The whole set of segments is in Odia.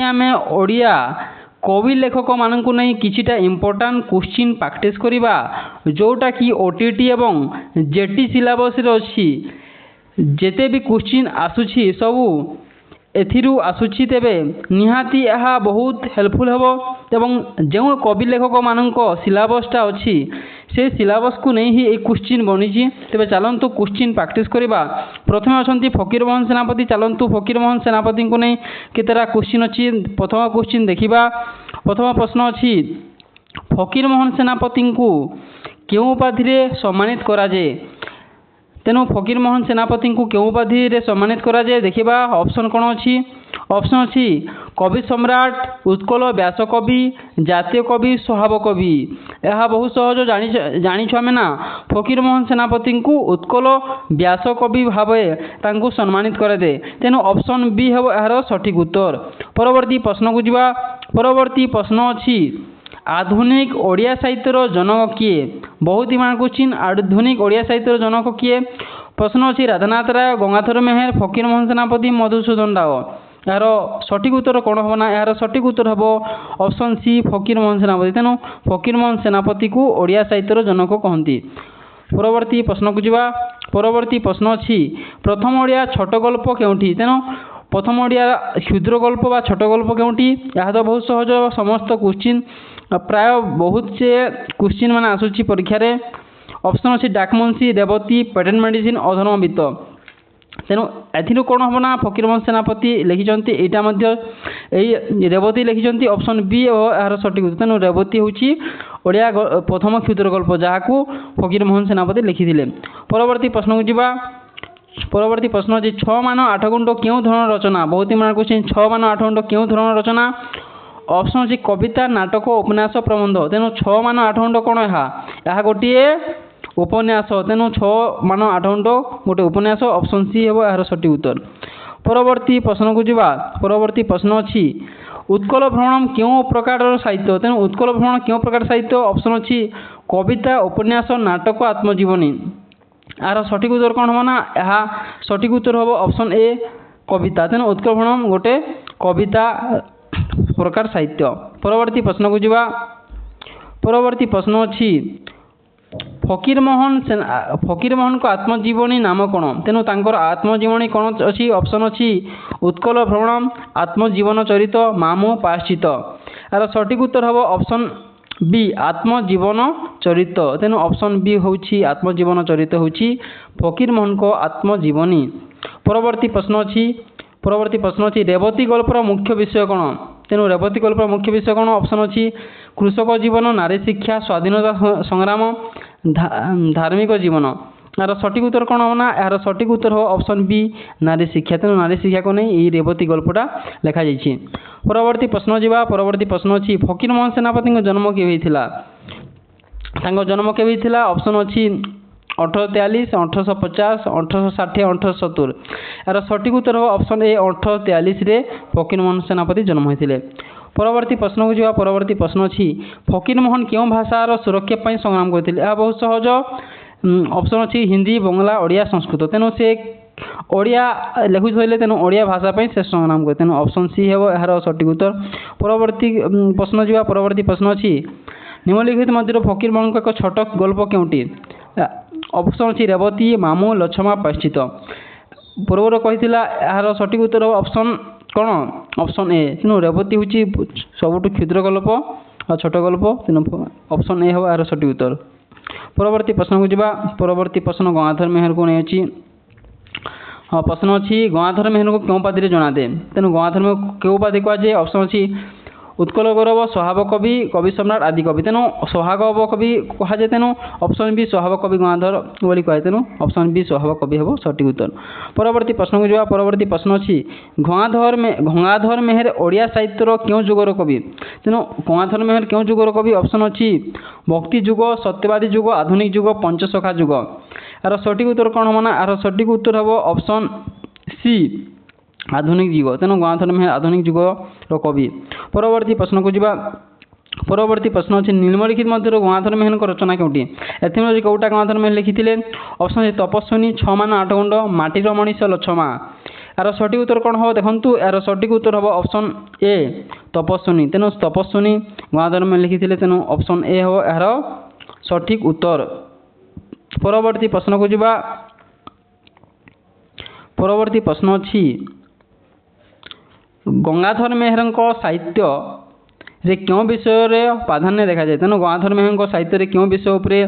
आमे ओडिया कवि लेखक मानू नहीं किछिटा इम्पोर्टाट क्वेश्चन प्रैक्टिस करिबा जोटा कि ओटीटी एवं जेटी सिलेबस रे अछि। जेते भी क्वेश्चन आसुछि सबू एथिरु आसुछि तेबे निहाती यह बहुत हेल्पफुल हेबो एवं जो कवि लेखक मानक सिलेबसटा अछि से सिलेबस को नहीं ही एक क्वेश्चन बनी। तेबे चलतु क्वेश्चन प्रैक्टिस करवा। प्रथम अच्छा फकीरमोहन सेनापति। चलतु फकीरमोहन सेनापति को नहीं केतेटा क्वेश्चन अच्छी। प्रथम क्वेश्चन देखा। प्रथम प्रश्न अच्छी फकीरमोहन सेनापति को क्यों उपाधि सम्मानित करा जाए। तेणु फकीरमोहन सेनापति को क्यों उपाधि सम्मानित करा जाए देखा। ऑप्शन कौन अच्छी। ऑप्शन अच्छी कवि सम्राट, उत्कल व्यासकवि, जातीय कवि, स्वभाव कवि। यह बहुत सहज जानी आम ना फकीरमोहन सेनापति को उत्कल व्यासकवि भाव तांको सम्मानित कराए। तेणु ऑप्शन बी है यार सठिक उत्तर। परवर्ती प्रश्न को जीवा। परवर्ती प्रश्न अच्छी आधुनिक ओडिया साहित्यर जनक किए। बहुत ही मान क्वेश्चन आधुनिक ओडिया साहित्यर जनक किए। प्रश्न अच्छी राधानाथ राय, गंगाधर मेहेर, फकीरमोहन सेनापति, मधुसूदन राव। यार सठिक उत्तर कौन हम ना। यार सठिक उत्तर हम ऑप्शन सी फकीरमोहन सेनापति। तेणु फकीरमोहन सेनापति को ओडिया साहित्यर जनक कहती। परवर्ती प्रश्न को जीवा। परवर्ती प्रश्न अच्छी प्रथम ओडिया छोट गल्प केउठी। तेणु प्रथम ओडिया क्षुद्र गल्प बा छोट गल्प केउठी। यह तो बहुत सहज समस्त क्वेश्चन प्राय बहुत से क्वेश्चन मान आसूची परीक्षा रे। ऑप्शन अच्छी डाकमुंशी, रेवती, पेटेंट मेडिसिन, अधर्मवित्त। तेणु एथिरु कौन हम ना फकीरमोहन सेनापति लिखिं यही रेवती लिखिं। ऑप्शन बी यार सठिक उत्तर। तेणु रेवती हूँ ओडिया प्रथम क्षुद्र गल्प जहाँ को फकीरमोहन सेनापति लिखिथिले। परवर्ती प्रश्न को जीवा। परवर्ती प्रश्न अच्छी 6 मान 8 गुंड क्यों धरण रचना। बहुत ही मान क्वेश्चन 6 मान 8 गुंड क्यों धरण रचना। ऑप्शन अच्छी कविता, नाटक, उपन्यास, प्रबंध। तेणु 6 मान 8 गुंड कौन यह गोटे उपन्यास। तेणु 6 मान 8 गुंड गोटे उपन्यास। ऑप्शन सी है यार सठिक उत्तर। परवर्ती प्रश्न को जीवा। परवर्ती प्रश्न अच्छी उत्कल भ्रमण क्यों प्रकार साहित्य। तेणु उत्कल भ्रमण क्यों प्रकार साहित्य। ऑप्शन अच्छी कविता, उपन्यास, नाटक, आत्मजीवनी। यार सठिक उत्तर कौन हम ना। यह सठिक उत्तर हम ऑप्शन ए कविता। तेणु उत्कल भ्रमण गोटे कविता प्रकार साहित्य। परवर्ती प्रश्न को जीवा। परवर्ती प्रश्न अच्छी फकीरमोहन को आत्मजीवनी नाम कौन। तेणु तांकर आत्मजीवनी कौन अच्छी। ऑप्शन अच्छी उत्कल भ्रमण, आत्मजीवन चरित, मामू, पाश्चित। यार सठिक उत्तर हम ऑप्शन बी आत्मजीवन चरित। तेणु ऑप्शन बी हूँ आत्मजीवन चरित हूँ फकीरमोहन को आत्मजीवनी। परवर्ती प्रश्न अच्छी। परवर्ती प्रश्न अच्छी रेवती गल्पर मुख्य विषय कौन। तेणु रेवती गल्पर मुख्य विषय कौन। ऑप्शन अच्छी कृषक जीवन, नारी शिक्षा, स्वाधीनता संग्राम, धार्मिक जीवन। यार सठिक उत्तर कौन हम ना। यार सठिक उत्तर हो ऑप्शन बी नारी शिक्षा। तेणु नारी शिक्षा को नहीं यही रेवती गल्पटा लिखा जाइए। परवर्ती प्रश्न जीवा। परवर्ती प्रश्न अच्छी फकीरमोहन सेनापति जन्म के होता। जन्म के होता। ऑप्शन अच्छी 1843, 1850, 1860, 1870। यार सठिक उत्तर हो ऑप्शन ए 1843 रे फकीरमोहन सेनापति जन्म होते। परवर्ती प्रश्न को जीवा। परवर्ती प्रश्न अच्छी फकीरमोहन क्यों भाषार सुरक्षा पर संग्राम करते। यह बहुत सहज। ऑप्शन अच्छी हिंदी, बंगला, ओडिया, संस्कृत। तेणु से ओडिया लिखुले। तेणु ओडिया भाषा से संग्राम करते। तेणु ऑप्शन सी है यार सठिक उत्तर। परवर्ती प्रश्न जीवा। परवर्ती प्रश्न अच्छी निम्नलिखित मध्य फकीरमोहन को एक छोट गल्प केउटी। ऑप्शन अच्छी रेवती, मामू, लछमा, पाश्चित। पूर्वर कही यार सठिक उत्तर ऑप्शन कौन। Option A. तेणु रेवती हूँ सबुठ क्षुद्र गल्प और छोट गल्प। तेणु ऑप्शन ए हो यार सठिक उत्तर। परवर्ती प्रश्न को जीवा। परवर्ती प्रश्न गंगाधर मेहेर को नहीं अच्छी। हाँ प्रश्न अच्छी गंगाधर मेहेर को क्यों उपाधि जना दे। तेणु गंगाधर मेहेर क्यों उपाधि कहुए। ऑप्शन अच्छी उत्कल गौरव, स्वभाव कवि, कवि सम्राट आदि कवि। तेणु स्वभाव कवि कहुए। तेणु ऑप्शन बी स्वभाव कवि गंगाधर बोली कहे। तेणु ऑप्शन बी स्वभाव कवि हम सठिक उत्तर। परवर्ती प्रश्न को जीवा। परवर्ती प्रश्न अच्छी गंगाधर मेहेर ओडिया साहित्यर क्यों जुगर कवि। तेणु गंगाधर मेहेर क्यों जुगर कवि। ऑप्शन अच्छी भक्ति जुग, सत्यवादी जुग, आधुनिक जुग, पंचसखा जुग। यार सठिक उत्तर कौन हम ना। यार सठिक उत्तर हम ऑप्शन सी आधुनिक युग। तेणु गंगाधर मेहेर आधुनिक युगर कवि। परवर्ती प्रश्न को जीवा। परवर्ती प्रश्न अच्छे निम्नलिखित मध्य गंगाधर मेहेर रचना क्योंटी। एथि कौटा गंगाधर मेहेर लिखिते। ऑप्शन तपस्विनी, 6 मान 8 गुंड, माटीर मनीष, लछमा। यार सठिक उत्तर कौन हम देखो यार सठिक उत्तर हम ऑप्शन ए तपस्विनी तेणु तपस्विनी गंगाधर मेहर लिखी तेणु ऑप्शन ए हम यार सठिक उत्तर। परवर्ती प्रश्न को जीवा परवर्ती प्रश्न अच्छी गंगाधर मेहर साहित्य रे क्यों विषय रे प्राधान्य देखा जाए तेणु गंगाधर मेहर साहित्य रे क्यों विषय उपरे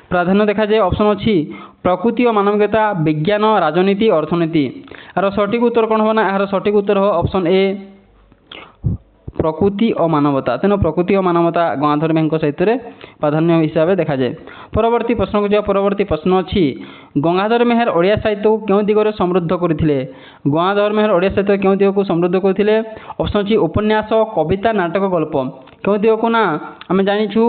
प्राधान्य देखा जाए ऑप्शन अच्छी प्रकृति और मानविकता विज्ञान राजनीति अर्थनीति यार सठिक उत्तर कौन होना यार सठिक उत्तर हो ऑप्शन ए प्रकृति और मानवता तेणु प्रकृति और मानवता गंगाधर मेहर साहित्य रे प्राधान्य हिसाब से देखा जाए। परवर्ती प्रश्न को जो परवर्ती प्रश्न अच्छी गंगाधर मेहर ओडिया साहित्य को क्यों दिगरे समृद्ध करथिले गंगाधर मेहर ओडिया साहित्य क्यों दिग को समृद्ध करथिले ऑप्शन अच्छी उपन्यास कविता नाटक गल्प क्यों दिग को ना आम जानिछु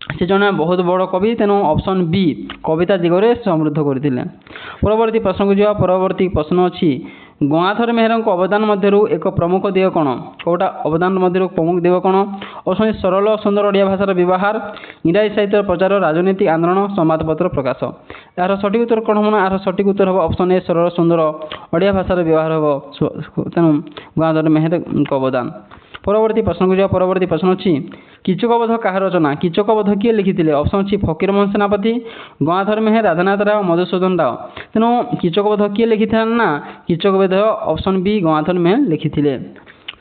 से जन बहुत बड़ कवि तेणु ऑप्शन बी कविता दिगरे समृद्ध करथिले। परवर्ती प्रश्न को जो परवर्ती प्रश्न अच्छी गंगाधर मेहर अवदान मध्य एक प्रमुख दिग कौन कौटा अवदान मध्य प्रमुख दिग कौन ऑप्शन सरल सुंदर ओडिया भाषार व्यवहार इंग्राजी साहित्य प्रचार राजनीति आंदोलन संवादपत्र प्रकाश यार सठिक उत्तर कौन हम यार सठिक उत्तर हम ऑप्शन ए सरल सुंदर ओडिया भाषार व्यवहार हम तेणु गंगाधर मेहर अवदान। परवर्ती प्रश्न को जो परवर्ती प्रश्न अच्छी कीचकबोध क्या रचना कीचकबोध किए लिखी ऑप्शन अच्छी फकीरमोहन सेनापति गंगाधर मेहर राधानाथ राव मधुसूदन राव तेणु कीचकबोध किए लिखी ना कीचकबोध ऑप्शन बी गंगाधर मेहर लिखी।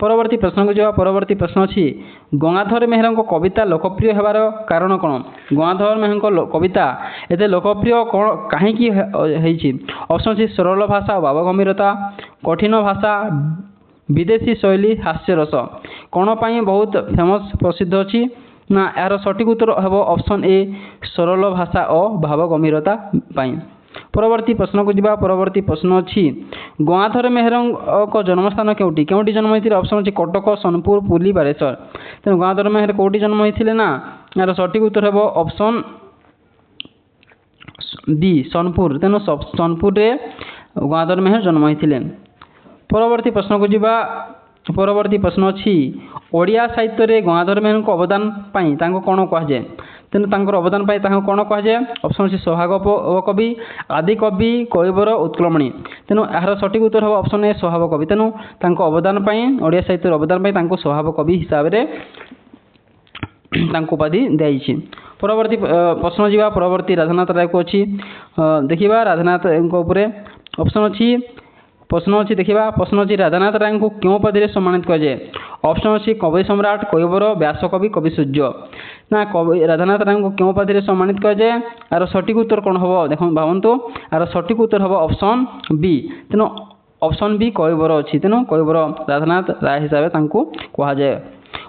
परवर्ती प्रश्न को जो परवर्ती प्रश्न अच्छी गंगाधर मेहर कविता लोकप्रिय होवार कारण कौन गंगाधर मेहर कविता एत लोकप्रिय कौन कहीं ऑप्शन अच्छी सरल भाषा भाव गंभीरता कठिन भाषा विदेशी शैली हास्यरस कौन पाई बहुत फेमस प्रसिद्ध अच्छी ना यार सठिक उत्तर हम ऑप्शन ए सरल भाषा और भाव गंभीरता पाई। परवर्ती प्रश्न को जीवा परवर्ती प्रश्न अच्छी गंगाधर मेहर को जन्मस्थान केउटी केउटी जन्म होते ऑप्शन अच्छी कटक सोनपुर पुली बालेश्वर तेणु गंगाधर मेहर कौटी जन्म होते ना यार सठिक उत्तर हम ऑप्शन बी सोनपुर तेणु सोनपुर रे गंगाधर मेहर जन्म होते। परवर्ती प्रश्न को जीवा परवर्ती प्रश्न अच्छी ओडिया साहित्य रे गंगाधर मेहर को अवदान पाई तांको कौन कहुए तेणु तांकर अवदान पाई तांको कौन कहुए ऑप्शन अच्छी स्वभाव कवि आदि कवि कविवर उत्कलमणि तेणु यार सठिक उत्तर हम ऑप्शन ए स्वभाव कवि तेणु तांको अवदान पाई ओडिया साहित्य अवदान पाई तांको स्वभाव कवि हिसाब से तांको उपाधि दिखाई। परवर्ती प्रश्न जीवा परवर्ती राधानाथ राय को अच्छी देखिबा राधानाथ उपरे ऑप्शन अच्छी प्रश्न अच्छी देखा प्रश्न अच्छी राधानाथ राय को क्यों उपाधि सम्मानित कराए ऑप्शन अच्छी कवि सम्राट कविवर व्यासकवि कवि सूर्य ना कवि राधानाथ राय को क्यों उपाधि सम्मानित कराए यार सठिक उत्तर कौन हम देख भावतु यार सठिक उत्तर हम ऑप्शन बी तेणु ऑप्शन बी कविवर अच्छी तेणु कविवर राधानाथ राय हिसाब से कहुए।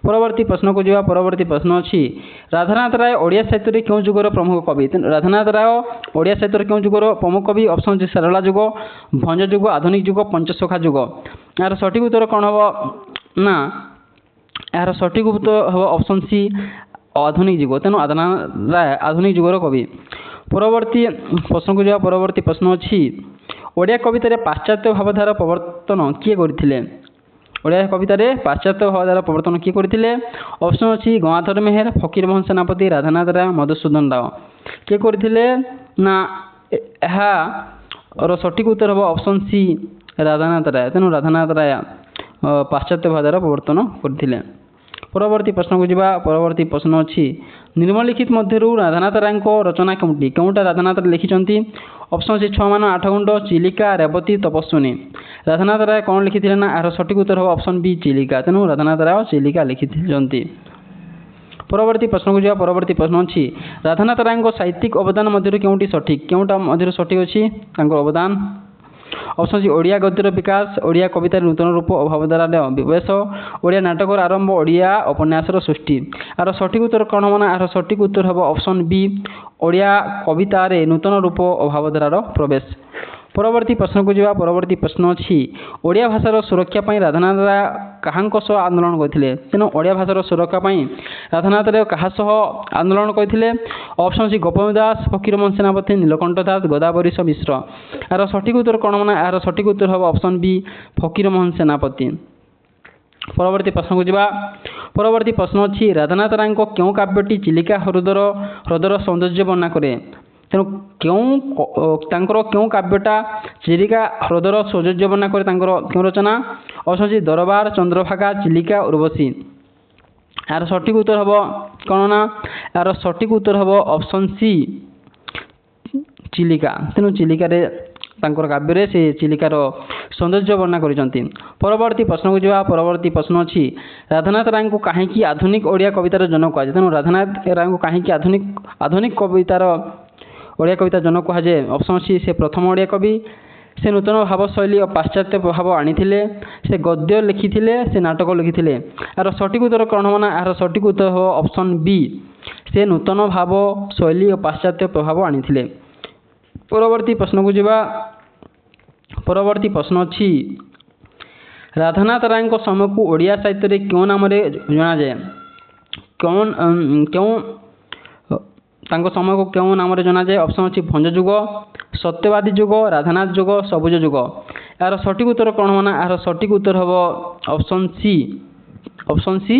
परवर्ती प्रश्न को जीवा परवर्ती प्रश्न अच्छी राधानाथ राय ओडिया साहित्य क्यों जुगर प्रमुख कवि राधानाथ राय ओडिया साहित्य क्यों जुगर प्रमुख कवि ऑप्शन अच्छी सारला जुग भंज जुग आधुनिक जुग पंचसखा जुग यार सठिक उत्तर कौन हम ना यार सठिक उत्तर हम ऑप्शन सी आधुनिक जुग तेणु राधानाथ राय आधुनिक जुगर कवि। परवर्ती प्रश्न को जीवा परवर्ती प्रश्न अच्छी ओडिया कवितार पाश्चात्य भावधारा प्रवर्तन किए करथिले ओडिया कवितार पाश्चात्य भावधारा प्रवर्तन किए करथिले ऑप्शन अच्छी गंगाधर मेहर फकीरमोहन सेनापति राधानाथ राय मधुसूदन राव किए करथिले ना यार सठिक उत्तर हम ऑप्शन सी राधानाथ राय तेणु राधानाथ राय पाश्चात्य भावधारा प्रवर्तन करथिले। परवर्ती प्रश्न को जीवा परवर्ती प्रश्न अच्छी निम्नलिखित मध्य राधानाथ राय रचना केउटी केउटा राधानाथ लिखिं ऑप्शन अच्छी 6 मान 8 गुंड चिलिका रेवती तपस्विनी राधानाथ राय कौन लिखी ना यार सठिक उत्तर हम ऑप्शन बी चिलिका तेणु राधानाथ राय चिलिका लिखि। परवर्ती प्रश्न को जीवा परवर्ती प्रश्न अच्छी राधानाथ राय साहित्यिक अवदान मध्य केउटी सठिक केउटा मध्य सठिक अच्छी अवदान ऑप्शन अच्छी ओडिया गद्यर विकास ओडिया कवितार नूतन रूप भावधारा विवेश ओडिया नाटक आरंभ ओडिया उपन्यासर सृष्टि यार सठिक उत्तर कौन हम यार सठिक उत्तर हम ऑप्शन बी ओडिया कवितार नूतन रूप भावधारार प्रवेश। परवर्ती प्रश्न को जीवा परवर्ती प्रश्न अच्छी ओडिया भाषार सुरक्षा राधानाथ राय काहांक सह आंदोलन करथिले तेणु ओडिया भाषार सुरक्षा राधानाथ राय काहा सह आंदोलन करथिले ऑप्शन अच्छी गोपबंधु दास फकीरमोहन सेनापति नीलकंठ दास गोदावरीश मिश्र यार सठिक उत्तर कौन माना यार सठिक उत्तर हम ऑप्शन बी फकीरमोहन सेनापति। परवर्ती प्रश्न को जीवा परवर्ती प्रश्न अच्छी राधानाथ राय क्यों काव्यटी चिलिका ह्रदर सौंदर्य वर्णना करे ତେଣୁ ତାଙ୍କର କେଉଁ କାବ୍ୟଟା ଚିଲିକା ହ୍ରଦର ସୌନ୍ଦର୍ଯ୍ୟ ବର୍ଣ୍ଣନା କରେ? ତାଙ୍କର କେଉଁ ରଚନା? ଅପସନ୍ ଅଛି ଦରବାର, ଚନ୍ଦ୍ରଭାଗା, ଚିଲିକା, ଉର୍ବଶୀ। ଏହାର ସଠିକ୍ ଉତ୍ତର ହେବ କ'ଣ ନା? ଏହାର ସଠିକ୍ ଉତ୍ତର ହେବ ଅପସନ୍ ସି ଚିଲିକା। ତେଣୁ ଚିଲିକାରେ ତାଙ୍କର କାବ୍ୟରେ ସେ ଚିଲିକାର ସୌନ୍ଦର୍ଯ୍ୟ ବର୍ଣ୍ଣନା କରିଛନ୍ତି। ପରବର୍ତ୍ତୀ ପ୍ରଶ୍ନକୁ ଯିବା। ପରବର୍ତ୍ତୀ ପ୍ରଶ୍ନ ଅଛି ରାଧାନାଥ ରାୟଙ୍କୁ କାହିଁକି ଆଧୁନିକ ଓଡ଼ିଆ କବିତାର ଜନକ କୁହାଯାଏ? ତେଣୁ ରାଧାନାଥ ରାୟଙ୍କୁ କାହିଁକି ଆଧୁନିକ କବିତାର ଓଡ଼ିଆ କବିତା ଜନକ କୁହାଯାଏ? ଅପସନ୍ ଅଛି ସେ ପ୍ରଥମ ଓଡ଼ିଆ କବି, ସେ ନୂତନ ଭାବ ଶୈଳୀ ଓ ପାଶ୍ଚାତ୍ୟ ପ୍ରଭାବ ଆଣିଥିଲେ, ସେ ଗଦ୍ୟ ଲେଖିଥିଲେ, ସେ ନାଟକ ଲେଖିଥିଲେ। ଏହାର ସଠିକ୍ ଉତ୍ତର କ'ଣ ହେବ ନା? ଏହାର ସଠିକ୍ ଉତ୍ତର ହେବ ଅପସନ୍ ବି, ସେ ନୂତନ ଭାବ ଶୈଳୀ ଓ ପାଶ୍ଚାତ୍ୟ ପ୍ରଭାବ ଆଣିଥିଲେ। ପରବର୍ତ୍ତୀ ପ୍ରଶ୍ନକୁ ଯିବା। ପରବର୍ତ୍ତୀ ପ୍ରଶ୍ନ ଅଛି ରାଧାନାଥ ରାୟଙ୍କ ସମୟକୁ ଓଡ଼ିଆ ସାହିତ୍ୟରେ କେଉଁ ନାମରେ ଜଣାଯାଏ? ତାଙ୍କ ସମୟକୁ କେଉଁ ନାମରେ ଜଣାଯାଏ? ଅପସନ୍ ଅଛି ଭଞ୍ଜ ଯୁଗ, ସତ୍ୟବାଦୀ ଯୁଗ, ରାଧାନାଥ ଯୁଗ, ସବୁଜ ଯୁଗ। ଏହାର ସଠିକ୍ ଉତ୍ତର କ'ଣ ହେବ ନା? ଏହାର ସଠିକ୍ ଉତ୍ତର ହେବ option C. Option C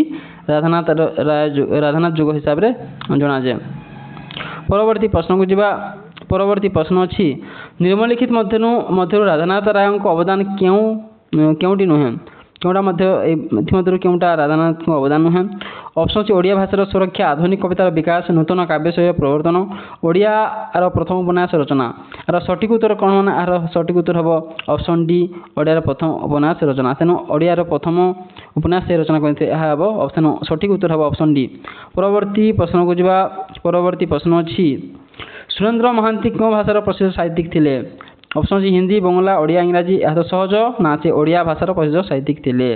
Radhanath ଯୁଗ ହିସାବରେ ଜଣାଯାଏ। ପରବର୍ତ୍ତୀ ପ୍ରଶ୍ନକୁ ଯିବା। ପରବର୍ତ୍ତୀ ପ୍ରଶ୍ନ ଅଛି ନିମ୍ନଲିଖିତ ମଧ୍ୟରୁ ରାଧାନାଥ ରାୟଙ୍କ ଅବଦାନ କେଉଁଟି ନୁହେଁ? ଏଥିମଧ୍ୟରୁ କେଉଁଟା ରାଧାନାଥଙ୍କ ଅବଦାନ ନୁହେଁ? ଅପସନ୍ ଅଛି ଓଡ଼ିଆ ଭାଷାର ସୁରକ୍ଷା, ଆଧୁନିକ କବିତାର ବିକାଶ, ନୂତନ କାବ୍ୟ ଶୈଳୀର ପ୍ରବର୍ତ୍ତନ, ଓଡ଼ିଆର ପ୍ରଥମ ଉପନ୍ୟାସ ରଚନା। ଏହାର ସଠିକ୍ ଉତ୍ତର କ'ଣ ହେବ ନା? ଏହାର ସଠିକ୍ ଉତ୍ତର ହେବ ଅପସନ୍ ଡି ଓଡ଼ିଆର ପ୍ରଥମ ଉପନ୍ୟାସ ରଚନା। ତେଣୁ ଓଡ଼ିଆର ପ୍ରଥମ ଉପନ୍ୟାସ ସେ ରଚନା କରିଥିଲେ। ଏହା ହେବ ସଠିକ୍ ଉତ୍ତର ହେବ ଅପସନ୍ ଡି। ପରବର୍ତ୍ତୀ ପ୍ରଶ୍ନକୁ ଯିବା। ପରବର୍ତ୍ତୀ ପ୍ରଶ୍ନ ଅଛି ସୁରେନ୍ଦ୍ର ମହାନ୍ତି କେଉଁ ଭାଷାର ପ୍ରସିଦ୍ଧ ସାହିତ୍ୟିକ ଥିଲେ? ଅପସନ୍ ଅଛି ହିନ୍ଦୀ, ବଙ୍ଗଳା, ଓଡ଼ିଆ, ଇଂରାଜୀ। ଏହା ତ ସହଜ ନା, ସେ ଓଡ଼ିଆ ଭାଷାର ପ୍ରସିଦ୍ଧ ସାହିତ୍ୟିକ ଥିଲେ।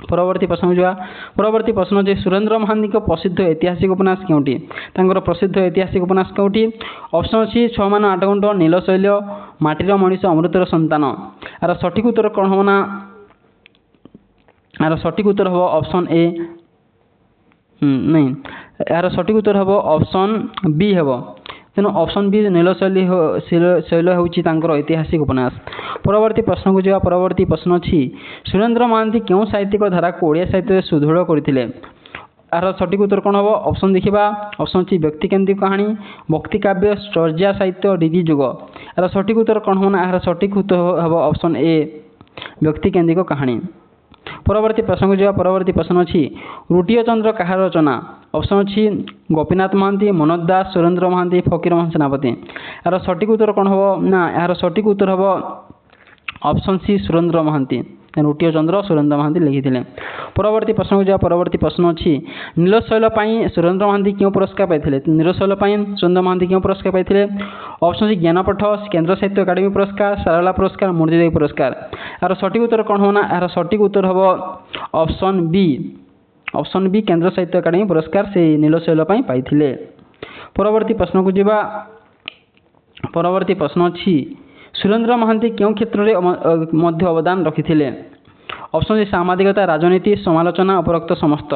ପରବର୍ତ୍ତୀ ପ୍ରଶ୍ନକୁ ଯିବା। ପରବର୍ତ୍ତୀ ପ୍ରଶ୍ନ ଅଛି ସୁରେନ୍ଦ୍ର ମହାନ୍ତିଙ୍କ ପ୍ରସିଦ୍ଧ ଐତିହାସିକ ଉପନ୍ୟାସ କେଉଁଟି? ତାଙ୍କର ପ୍ରସିଦ୍ଧ ଐତିହାସିକ ଉପନ୍ୟାସ କେଉଁଟି? ଅପସନ୍ ଅଛି ଛଅମାନ ଆଠଗୁଣ୍ଠ, ନୀଳଶୈଳ, ମାଟିର ମଣିଷ, ଅମୃତର ସନ୍ତାନ। ଏହାର ସଠିକ୍ ଉତ୍ତର କ'ଣ ହେବ ନା? ଏହାର ସଠିକ୍ ଉତ୍ତର ହେବ ଅପସନ୍ ଏ ଏହାର ସଠିକ୍ ଉତ୍ତର ହେବ ଅପସନ୍ ବି ହେବ। ତେଣୁ ଅପସନ୍ ବି ନୀଳଶୈଳ ହେଉଛି ତାଙ୍କର ଐତିହାସିକ ଉପନ୍ୟାସ। ପରବର୍ତ୍ତୀ ପ୍ରଶ୍ନକୁ ଯିବା। ପରବର୍ତ୍ତୀ ପ୍ରଶ୍ନ ଅଛି ସୁରେନ୍ଦ୍ର ମହାନ୍ତି କେଉଁ ସାହିତ୍ୟିକ ଧାରାକୁ ଓଡ଼ିଆ ସାହିତ୍ୟରେ ସୁଦୃଢ଼ କରିଥିଲେ? ଏହାର ସଠିକ୍ ଉତ୍ତର କ'ଣ ହେବ? ଅପସନ୍ ଦେଖିବା। ଅପସନ୍ ଅଛି ବ୍ୟକ୍ତିକେନ୍ଦ୍ରିକ କାହାଣୀ, ଭକ୍ତି କାବ୍ୟ, ଚର୍ଯା ସାହିତ୍ୟ, ରୀତି ଯୁଗ। ଏହାର ସଠିକ୍ ଉତ୍ତର କ'ଣ ହେବ ନା? ଏହାର ସଠିକ୍ ଉତ୍ତର ହେବ ଅପସନ୍ ଏ ବ୍ୟକ୍ତିକେନ୍ଦ୍ରିକ କାହାଣୀ। ପରବର୍ତ୍ତୀ ପ୍ରଶ୍ନକୁ ଯିବା। ପରବର୍ତ୍ତୀ ପ୍ରଶ୍ନ ଅଛି ରୁଟିୟ ଚନ୍ଦ୍ର କାହାର ରଚନା? ଅପସନ୍ ଅଛି ଗୋପୀନାଥ ମହାନ୍ତି, ମନୋଜ ଦାସ, ସୁରେନ୍ଦ୍ର ମହାନ୍ତି, ଫକୀରମୋହନ ସେନାପତି। ଏହାର ସଠିକ୍ ଉତ୍ତର କ'ଣ ହେବ ନା? ଏହାର ସଠିକ୍ ଉତ୍ତର ହେବ ଅପସନ୍ ସି ସୁରେନ୍ଦ୍ର ମହାନ୍ତି। ରୁଟିୟ ଚନ୍ଦ୍ର ସୁରେନ୍ଦ୍ର ମହାନ୍ତି ଲେଖିଥିଲେ। ପରବର୍ତ୍ତୀ ପ୍ରଶ୍ନକୁ ଯିବା। ପରବର୍ତ୍ତୀ ପ୍ରଶ୍ନ ଅଛି ନୀଳଶୈଳ ପାଇଁ ସୁରେନ୍ଦ୍ର ମହାନ୍ତି କେଉଁ ପୁରସ୍କାର ପାଇଥିଲେ? ନୀଳଶୈଳ ପାଇଁ ସୁରେନ୍ଦ୍ର ମହାନ୍ତି କେଉଁ ପୁରସ୍କାର ପାଇଥିଲେ? ଅପସନ୍ ଅଛି ଜ୍ଞାନପୀଠ, କେନ୍ଦ୍ର ସାହିତ୍ୟ ଏକାଡେମୀ ପୁରସ୍କାର, ସାରଳା ପୁରସ୍କାର, ମୂର୍ତ୍ତିଦେବୀ ପୁରସ୍କାର। ଏହାର ସଠିକ୍ ଉତ୍ତର କ'ଣ ହେବ ନା? ଏହାର ସଠିକ୍ ଉତ୍ତର ହେବ ଅପସନ୍ ବି। ଅପସନ୍ ବି କେନ୍ଦ୍ର ସାହିତ୍ୟ ଏକାଡେମୀ ପୁରସ୍କାର ସେ ନୀଳଶୈଳ ପାଇଁ ପାଇଥିଲେ। ପରବର୍ତ୍ତୀ ପ୍ରଶ୍ନକୁ ଯିବା। ପରବର୍ତ୍ତୀ ପ୍ରଶ୍ନ ଅଛି ସୁରେନ୍ଦ୍ର ମହାନ୍ତି କେଉଁ କ୍ଷେତ୍ରରେ ମଧ୍ୟ ଅବଦାନ ରଖିଥିଲେ? ଅପସନ୍ ଅଛି ସାମ୍ବାଦିକତା, ରାଜନୀତି, ସମାଲୋଚନା, ଉପରୋକ୍ତ ସମସ୍ତ।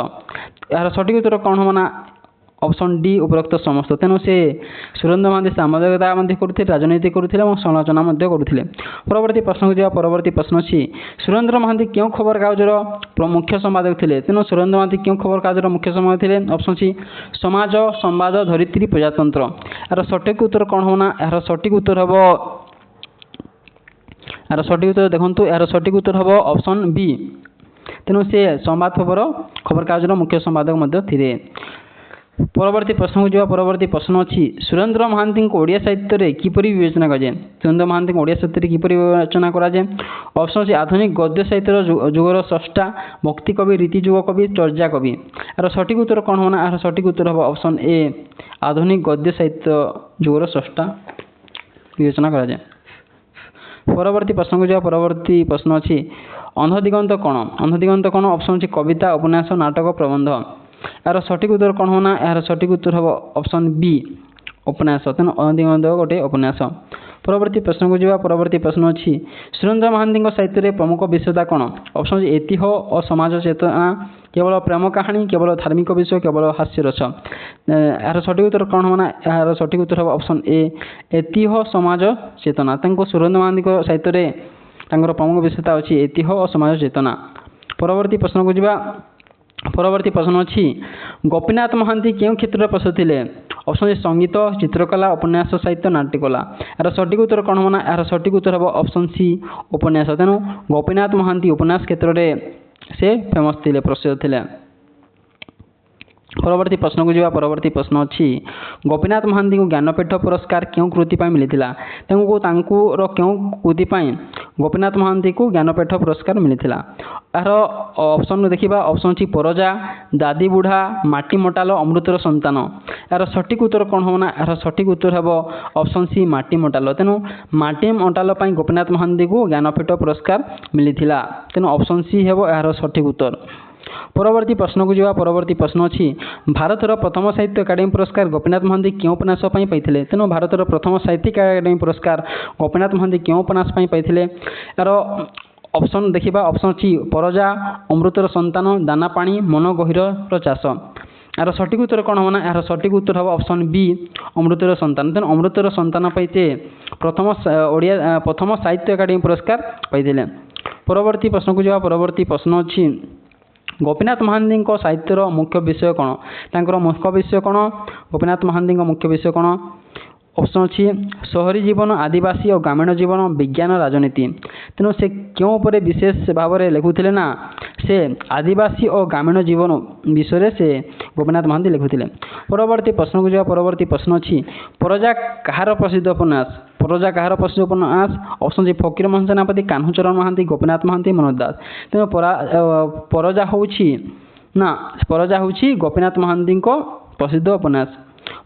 ଏହାର ସଠିକ୍ ଉତ୍ତର କ'ଣ ହେବ ନା? ଅପସନ୍ ଡି ଉପରୋକ୍ତ ସମସ୍ତ। ତେଣୁ ସେ ସୁରେନ୍ଦ୍ର ମହାନ୍ତି ସାମ୍ବାଦିକତା ମଧ୍ୟ କରୁଥିଲେ, ରାଜନୀତି କରୁଥିଲେ ଏବଂ ସମାଲୋଚନା ମଧ୍ୟ କରୁଥିଲେ। ପରବର୍ତ୍ତୀ ପ୍ରଶ୍ନକୁ ଯିବା। ପରବର୍ତ୍ତୀ ପ୍ରଶ୍ନ ଅଛି ସୁରେନ୍ଦ୍ର ମହାନ୍ତି କେଉଁ ଖବରକାଗଜର ମୁଖ୍ୟ ସମ୍ପାଦକ ଥିଲେ? ତେଣୁ ସୁରେନ୍ଦ୍ର ମହାନ୍ତି କେଉଁ ଖବରକାଗଜର ମୁଖ୍ୟ ସମ୍ପାଦକ ଥିଲେ? ଅପସନ୍ ଅଛି ସମାଜ, ସମ୍ବାଦ, ଧରିତ୍ରୀ, ପ୍ରଜାତନ୍ତ୍ର। ଏହାର ସଠିକ୍ ଉତ୍ତର କ'ଣ ହେବ ନା? ଏହାର ସଠିକ୍ ଉତ୍ତର ହେବ ଦେଖନ୍ତୁ ଏହାର ସଠିକ୍ ଉତ୍ତର ହେବ ଅପସନ୍ ବି। ତେଣୁ ସେ ସମ୍ବାଦ ଖବରକାଗଜର ମୁଖ୍ୟ ସମ୍ପାଦକ ମଧ୍ୟ ଥିଲେ। ପରବର୍ତ୍ତୀ ପ୍ରଶ୍ନକୁ ଯିବା। ପରବର୍ତ୍ତୀ ପ୍ରଶ୍ନ ଅଛି ସୁରେନ୍ଦ୍ର ମହାନ୍ତିଙ୍କୁ ଓଡ଼ିଆ ସାହିତ୍ୟରେ କିପରି ବିବେଚନା କରାଯାଏ? ସୁରେନ୍ଦ୍ର ମହାନ୍ତିଙ୍କୁ ଓଡ଼ିଆ ସାହିତ୍ୟରେ କିପରି ବିବେଚନା କରାଯାଏ? ଅପସନ୍ ଅଛି ଆଧୁନିକ ଗଦ୍ୟ ସାହିତ୍ୟର ଯୁଗର ସ୍ରଷ୍ଟା, ଭକ୍ତି କବି, ରୀତି ଯୁଗ କବି, ଚର୍ଯା କବି। ଏହାର ସଠିକ୍ ଉତ୍ତର କ'ଣ ହେବ ନା? ଏହାର ସଠିକ୍ ଉତ୍ତର ହେବ ଅପସନ୍ ଏ ଆଧୁନିକ ଗଦ୍ୟ ସାହିତ୍ୟ ଯୁଗର ସ୍ରଷ୍ଟା ବିବେଚନା କରାଯାଏ। ପରବର୍ତ୍ତୀ ପ୍ରଶ୍ନକୁ ଯିବା। ପରବର୍ତ୍ତୀ ପ୍ରଶ୍ନ ଅଛି ଅନ୍ଧଦିଗନ୍ତ କ'ଣ? ଅନ୍ଧଦିଗନ୍ତ କ'ଣ? ଅପସନ୍ ଅଛି କବିତା, ଉପନ୍ୟାସ, ନାଟକ, ପ୍ରବନ୍ଧ। ଏହାର ସଠିକ୍ ଉତ୍ତର କ'ଣ ହେବ ନା? ଏହାର ସଠିକ୍ ଉତ୍ତର ହେବ ଅପସନ୍ ବି ଉପନ୍ୟାସ। ତେଣୁ ଅନ୍ଧଦିଗନ୍ତ ଗୋଟିଏ ଉପନ୍ୟାସ। ପରବର୍ତ୍ତୀ ପ୍ରଶ୍ନକୁ ଯିବା। ପରବର୍ତ୍ତୀ ପ୍ରଶ୍ନ ଅଛି ସୁରେନ୍ଦ୍ର ମହାନ୍ତିଙ୍କ ସାହିତ୍ୟରେ ପ୍ରମୁଖ ବିଷୟତା କ'ଣ? ଅପସନ୍ ଅଛି ଐତିହ୍ୟ ଓ ସମାଜ ଚେତନା, କେବଳ ପ୍ରେମ କାହାଣୀ, କେବଳ ଧାର୍ମିକ ବିଷୟ, କେବଳ ହାସ୍ୟରସ। ଏହାର ସଠିକ୍ ଉତ୍ତର କ'ଣ ହେବ ନା? ଏହାର ସଠିକ୍ ଉତ୍ତର ହେବ ଅପସନ୍ ଏ ଐତିହ୍ୟ ସମାଜ ଚେତନା। ତାଙ୍କୁ ସୁରେନ୍ଦ୍ର ମହାନ୍ତିଙ୍କ ସାହିତ୍ୟରେ ତାଙ୍କର ପ୍ରମୁଖ ବିଷୟତା ଅଛି ଐତିହ୍ୟ ଓ ସମାଜ ଚେତନା। ପରବର୍ତ୍ତୀ ପ୍ରଶ୍ନକୁ ଯିବା। ପରବର୍ତ୍ତୀ ପ୍ରଶ୍ନ ଅଛି ଗୋପୀନାଥ ମହାନ୍ତି କେଉଁ କ୍ଷେତ୍ରରେ ପ୍ରସିଦ୍ଧ ଥିଲେ? অপশন সি সঙ্গীত, চিত্রকলা, উপন্যাস, সাহিত্য, নাট্যকলা। এর সঠিক উত্তর কোণ হব না, এর সঠিক উত্তর হব অপশন সি উপন্যাস। তেণু গোপীনাথ মহান্তি উপন্যাস ক্ষেত্রে সে ফেমস ଥିଲେ, প্রসিদ্ধ ଥିଲେ। পরবর্তী প্রশ্নକୁ ଯିବା। ପରବର୍ତ୍ତୀ ପ୍ରଶ୍ନ ଅଛି ଗୋପୀନାଥ ମହାନ୍ତିଙ୍କୁ ଜ୍ଞାନପୀଠ ପୁରସ୍କାର କେଉଁ କୃତି ପାଇଁ ମିଳିଥିଲା? ତେଣୁ ତାଙ୍କର କେଉଁ କୃତି ପାଇଁ ଗୋପୀନାଥ ମହାନ୍ତିଙ୍କୁ ଜ୍ଞାନପୀଠ ପୁରସ୍କାର ମିଳିଥିଲା? ଏହାର ଅପସନ୍ ଦେଖିବା। ଅପସନ୍ ଅଛି ପରଜା, ଦାଦି ବୁଢ଼ା, ମାଟି ମଟାଲ, ଅମୃତର ସନ୍ତାନ। ଏହାର ସଠିକ୍ ଉତ୍ତର କ'ଣ ହେବ ନା, ଏହାର ସଠିକ୍ ଉତ୍ତର ହେବ ଅପସନ୍ ସି ମାଟି ମଟାଲ। ତେଣୁ ମାଟି ମଟାଲ ପାଇଁ ଗୋପୀନାଥ ମହାନ୍ତିଙ୍କୁ ଜ୍ଞାନପୀଠ ପୁରସ୍କାର ମିଳିଥିଲା। ତେଣୁ ଅପସନ୍ ସି ହେବ ଏହାର ସଠିକ୍ ଉତ୍ତର। ପରବର୍ତ୍ତୀ ପ୍ରଶ୍ନକୁ ଯିବା। ପରବର୍ତ୍ତୀ ପ୍ରଶ୍ନ ଅଛି ଭାରତର ପ୍ରଥମ ସାହିତ୍ୟ ଏକାଡେମୀ ପୁରସ୍କାର ଗୋପୀନାଥ ମହାନ୍ତି କେଉଁ ଉପନ୍ୟାସ ପାଇଁ ପାଇଥିଲେ? ତେଣୁ ଭାରତର ପ୍ରଥମ ସାହିତ୍ୟିକ ଏକାଡେମୀ ପୁରସ୍କାର ଗୋପୀନାଥ ମହାନ୍ତି କେଉଁ ଉପନ୍ୟାସ ପାଇଁ ପାଇଥିଲେ? ଏହାର ଅପସନ୍ ଦେଖିବା। ଅପସନ୍ ଅଛି ପରଜା, ଅମୃତର ସନ୍ତାନ, ଦାନାପାଣି, ମନ ଗହୀରର ଚାଷ। ଏହାର ସଠିକ୍ ଉତ୍ତର କ'ଣ ହେବ ନା, ଏହାର ସଠିକ୍ ଉତ୍ତର ହେବ ଅପସନ୍ ବି ଅମୃତର ସନ୍ତାନ। ତେଣୁ ଅମୃତର ସନ୍ତାନ ପାଇଁ ସେ ପ୍ରଥମ ସାହିତ୍ୟ ଏକାଡେମୀ ପୁରସ୍କାର ପାଇଥିଲେ। ପରବର୍ତ୍ତୀ ପ୍ରଶ୍ନକୁ ଯିବା। ପରବର୍ତ୍ତୀ ପ୍ରଶ୍ନ ଅଛି ଗୋପୀନାଥ ମହାନ୍ତିଙ୍କ ସାହିତ୍ୟର ମୁଖ୍ୟ ବିଷୟ କ'ଣ? ତାଙ୍କର ମୁଖ୍ୟ ବିଷୟ କ'ଣ? ଗୋପୀନାଥ ମହାନ୍ତିଙ୍କ ମୁଖ୍ୟ ବିଷୟ କ'ଣ? ଅପସନ୍ ଅଛି ସହରୀ ଜୀବନ, ଆଦିବାସୀ ଓ ଗ୍ରାମୀଣ ଜୀବନ, ବିଜ୍ଞାନ, ରାଜନୀତି। ତେଣୁ ସେ କେଉଁ ଉପରେ ବିଶେଷ ଭାବରେ ଲେଖୁଥିଲେ ନା, ସେ ଆଦିବାସୀ ଓ ଗ୍ରାମୀଣ ଜୀବନ ବିଷୟରେ ସେ ଗୋପୀନାଥ ମହାନ୍ତି ଲେଖୁଥିଲେ। ପରବର୍ତ୍ତୀ ପ୍ରଶ୍ନକୁ ଯିବା। ପରବର୍ତ୍ତୀ ପ୍ରଶ୍ନ ଅଛି ପରଜା କାହାର ପ୍ରସିଦ୍ଧ ଉପନ୍ୟାସ? ପରଜା କାହାର ପ୍ରସିଦ୍ଧ ଉପନ୍ୟାସ? ଅପସନ୍ ଅଛି ଫକୀରମୋହନ ସେନାପତି, କାହ୍ନୁଚରଣ ମହାନ୍ତି, ଗୋପୀନାଥ ମହାନ୍ତି, ମନୋଜ ଦାସ। ତେଣୁ ପରଜା ହେଉଛି ଗୋପୀନାଥ ମହାନ୍ତିଙ୍କ ପ୍ରସିଦ୍ଧ ଉପନ୍ୟାସ।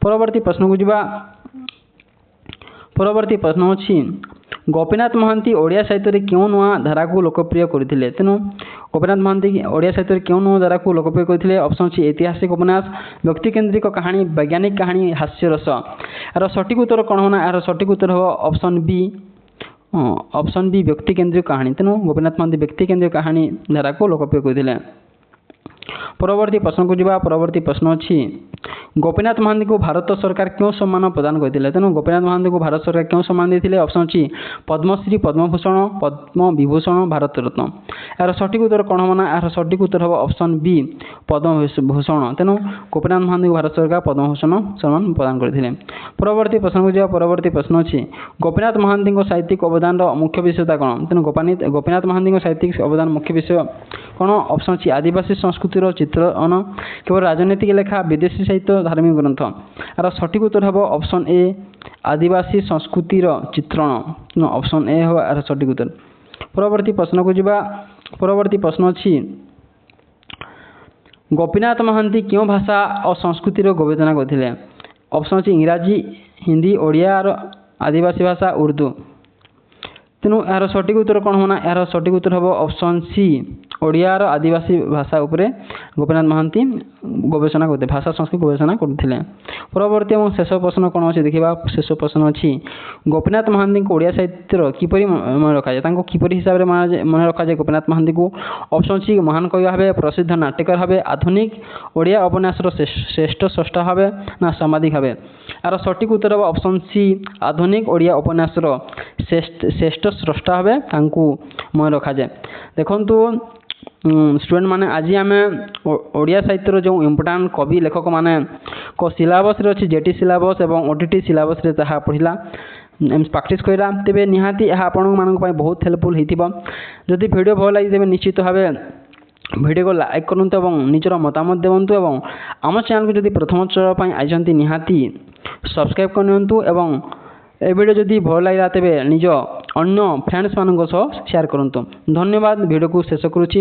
ପରବର୍ତ୍ତୀ ପ୍ରଶ୍ନକୁ ଯିବା। ପରବର୍ତ୍ତୀ ପ୍ରଶ୍ନ ଅଛି ଗୋପୀନାଥ ମହାନ୍ତି ଓଡ଼ିଆ ସାହିତ୍ୟରେ କେଉଁ ନୂଆ ଧାରାକୁ ଲୋକପ୍ରିୟ କରିଥିଲେ? ତେଣୁ ଗୋପୀନାଥ ମହାନ୍ତି ଓଡ଼ିଆ ସାହିତ୍ୟରେ କେଉଁ ନୂଆ ଧାରାକୁ ଲୋକପ୍ରିୟ କରିଥିଲେ? ଅପସନ୍ ଅଛି ଐତିହାସିକ ଉପନ୍ୟାସ, ବ୍ୟକ୍ତିକେନ୍ଦ୍ରିକ କାହାଣୀ, ବୈଜ୍ଞାନିକ କାହାଣୀ, ହାସ୍ୟରସ। ଏହାର ସଠିକ୍ ଉତ୍ତର କ'ଣ ହେବ ନା, ଏହାର ସଠିକ୍ ଉତ୍ତର ହେବ ଅପସନ୍ ବି ବ୍ୟକ୍ତିକେନ୍ଦ୍ରିକ କାହାଣୀ। ତେଣୁ ଗୋପୀନାଥ ମହାନ୍ତି ବ୍ୟକ୍ତିକେନ୍ଦ୍ରିକ କାହାଣୀ ଧାରାକୁ ଲୋକପ୍ରିୟ କରିଥିଲେ। ପରବର୍ତ୍ତୀ ପ୍ରଶ୍ନକୁ ଯିବା। ପରବର୍ତ୍ତୀ ପ୍ରଶ୍ନ ଅଛି ଗୋପୀନାଥ ମହାନ୍ତିଙ୍କୁ ଭାରତ ସରକାର କେଉଁ ସମ୍ମାନ ପ୍ରଦାନ କରିଥିଲେ? ତେଣୁ ଗୋପୀନାଥ ମହାନ୍ତିଙ୍କୁ ଭାରତ ସରକାର କେଉଁ ସମ୍ମାନ ଦେଇଥିଲେ? ଅପସନ୍ ଅଛି ପଦ୍ମଶ୍ରୀ, ପଦ୍ମଭୂଷଣ, ପଦ୍ମବିଭୂଷଣ, ଭାରତରତ୍ନ। ଏହାର ସଠିକ୍ ଉତ୍ତର କ'ଣ ହେବ ନା, ଏହାର ସଠିକ୍ ଉତ୍ତର ହେବ ଅପସନ୍ ବି ପଦ୍ମଭୂଷଣ। ତେଣୁ ଗୋପୀନାଥ ମହାନ୍ତିଙ୍କୁ ଭାରତ ସରକାର ପଦ୍ମଭୂଷଣ ସମ୍ମାନ ପ୍ରଦାନ କରିଥିଲେ। ପରବର୍ତ୍ତୀ ପ୍ରଶ୍ନକୁ ଯିବା। ପରବର୍ତ୍ତୀ ପ୍ରଶ୍ନ ଅଛି ଗୋପୀନାଥ ମହାନ୍ତିଙ୍କ ସାହିତ୍ୟିକ ଅବଦାନର ମୁଖ୍ୟ ବିଷୟତା କ'ଣ? ତେଣୁ ଗୋପୀନାଥ ମହାନ୍ତିଙ୍କ ସାହିତ୍ୟିକ ଅବଦାନ ମୁଖ୍ୟ ବିଷୟ କ'ଣ? ଅପସନ୍ ଅଛି ଆଦିବାସୀ ସଂସ୍କୃତିର ଚିତ୍ରଣ, କେବଳ ରାଜନୈତିକ ଲେଖା, ବିଦେଶୀ ସାହିତ୍ୟ, ଧାର୍ମିକ ଗ୍ରନ୍ଥ। ଏହାର ସଠିକ୍ ଉତ୍ତର ହେବ ଅପସନ୍ ଏ ଆଦିବାସୀ ସଂସ୍କୃତିର ଚିତ୍ରଣ। ଅପସନ୍ ଏ ହେବ ଏହାର ସଠିକ୍ ଉତ୍ତର। ପରବର୍ତ୍ତୀ ପ୍ରଶ୍ନକୁ ଯିବା। ପରବର୍ତ୍ତୀ ପ୍ରଶ୍ନ ଅଛି ଗୋପୀନାଥ ମହାନ୍ତି କେଉଁ ଭାଷା ଓ ସଂସ୍କୃତିର ଗବେଷଣା କରିଥିଲେ? ଅପସନ୍ ଅଛି ଇଂରାଜୀ, ହିନ୍ଦୀ, ଓଡ଼ିଆର ଆଦିବାସୀ ଭାଷା, ଉର୍ଦ୍ଦୁ। ତେଣୁ ଏହାର ସଠିକ୍ ଉତ୍ତର କ'ଣ ହେବ ନା, ଏହାର ସଠିକ୍ ଉତ୍ତର ହେବ ଅପସନ୍ ସି ଓଡ଼ିଆର ଆଦିବାସୀ ଭାଷା ଉପରେ ଗୋପୀନାଥ ମହାନ୍ତି ଗବେଷଣା କରୁଥିଲେ, ଭାଷା ସଂସ୍କୃତି ଗବେଷଣା କରୁଥିଲେ। ପରବର୍ତ୍ତୀ ଏବଂ ଶେଷ ପ୍ରଶ୍ନ କ'ଣ ଅଛି ଦେଖିବା। ଶେଷ ପ୍ରଶ୍ନ ଅଛି ଗୋପୀନାଥ ମହାନ୍ତିଙ୍କୁ ଓଡ଼ିଆ ସାହିତ୍ୟର କିପରି ମନେ ରଖାଯାଏ? ତାଙ୍କୁ କିପରି ହିସାବରେ ମନେ ରଖାଯାଏ ଗୋପୀନାଥ ମହାନ୍ତିଙ୍କୁ? ଅପସନ୍ ସି ମହାନ କବି ଭାବେ, ପ୍ରସିଦ୍ଧ ନାଟ୍ୟକାର ଭାବେ, ଆଧୁନିକ ଓଡ଼ିଆ ଉପନ୍ୟାସର ଶ୍ରେଷ୍ଠ ସ୍ରଷ୍ଟା ଭାବେ, ନା ସାମ୍ବାଦିକ ଭାବେ? ଏହାର ସଠିକ୍ ଉତ୍ତର ହେବ ଅପସନ୍ ସି ଆଧୁନିକ ଓଡ଼ିଆ ଉପନ୍ୟାସର ଶ୍ରେଷ୍ଠ ସ୍ରଷ୍ଟା ଭାବେ ତାଙ୍କୁ ମନେ ରଖାଯାଏ। ଦେଖନ୍ତୁ ଷ୍ଟୁଡେଣ୍ଟ ମାନେ, ଆଜି ଆମେ ଓଡ଼ିଆ ସାହିତ୍ୟର ଯେଉଁ ଇମ୍ପୋର୍ଟାଣ୍ଟ କବି ଲେଖକମାନଙ୍କ ସିଲାବସ୍ରେ ଅଛି, ଜେଟି ସିଲାବସ୍ ଏବଂ ଓଟିଟି ସିଲାବସ୍ରେ ତାହା ପଢ଼ିଲା, ପ୍ରାକ୍ଟିସ୍ କରିବା। ତେବେ ନିହାତି ଏହା ଆପଣମାନଙ୍କ ପାଇଁ ବହୁତ ହେଲ୍ପଫୁଲ୍ ହୋଇଥିବ। ଯଦି ଭିଡ଼ିଓ ଭଲ ଲାଗେ ତେବେ ନିଶ୍ଚିତ ଭାବେ ଭିଡ଼ିଓକୁ ଲାଇକ୍ କରନ୍ତୁ ଏବଂ ନିଜର ମତାମତ ଦିଅନ୍ତୁ ଏବଂ ଆମ ଚ୍ୟାନେଲକୁ ଯଦି ପ୍ରଥମ ଥର ପାଇଁ ଆସିଛନ୍ତି ନିହାତି ସବସ୍କ୍ରାଇବ୍ କରିନିଅନ୍ତୁ ଏବଂ ଏ ଭିଡ଼ିଓ ଯଦି ଭଲ ଲାଗିଲା ତେବେ ନିଜ ଅନ୍ୟ ଫ୍ରେଣ୍ଡସ୍ମାନଙ୍କ ସହ ସେୟାର କରନ୍ତୁ। ଧନ୍ୟବାଦ। ଭିଡ଼ିଓକୁ ଶେଷ କରୁଛି।